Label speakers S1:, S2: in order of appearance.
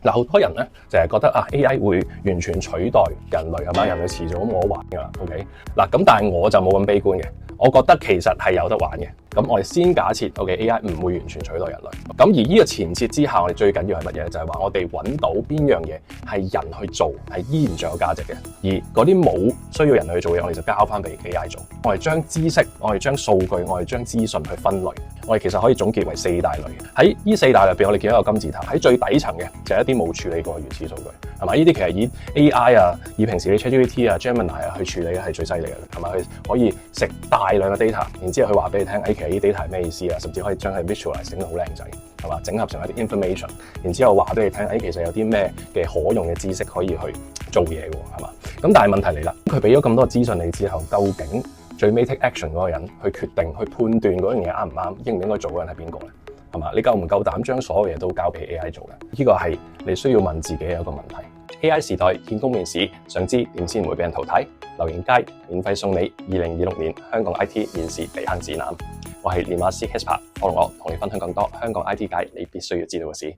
S1: 嗱，好多人咧就係覺得AI 會完全取代人類係嘛？人類遲早都冇得玩㗎啦。OK， 嗱咁，但係我就冇咁悲觀嘅。我覺得其實係有得玩嘅。咁我哋先假設 AI 唔會完全取代人類。咁而呢個前設之下，我哋最緊要係乜嘢？就係話我哋揾到邊樣嘢係人去做係依然最有價值嘅，而嗰啲冇需要人類去做嘅，我哋就交翻俾 AI 做。我哋將知識、我哋將數據、我哋將資訊去分類。我哋其實可以總結為4大類。喺呢4大入邊，我哋見到一個金字塔。喺最底層嘅就係一啲冇處理過嘅原始數據，係咪？呢啲其實以 AI 以平時嘅 ChatGPT Gemini 去處理係最犀利嘅，係咪？佢可以食大量嘅 data， 然之後佢話俾你聽，其實呢啲 data 係咩意思啊？甚至可以將佢 visualize 整到好靚仔，係嘛？整合成一啲 information， 然之後話俾你聽，其實有啲咩嘅可用嘅知識可以去做嘢嘅，係嘛？咁但係問題嚟啦，佢俾咗咁多資訊你之後，究竟最尾 take action 嗰個人去決定、去判斷嗰樣嘢啱唔啱、應唔應該做嘅人係邊個咧？係嘛？你夠唔夠膽將所有嘢都交俾 AI 做嘅？呢個係你需要問自己嘅一個問題。AI 時代見工面試，想知點先唔會俾人淘汰？留言街免費送你2026年香港 IT 面試避坑指南。我係練馬師 Casper， follow我同你分享更多香港 IT 界你必須要知道嘅事。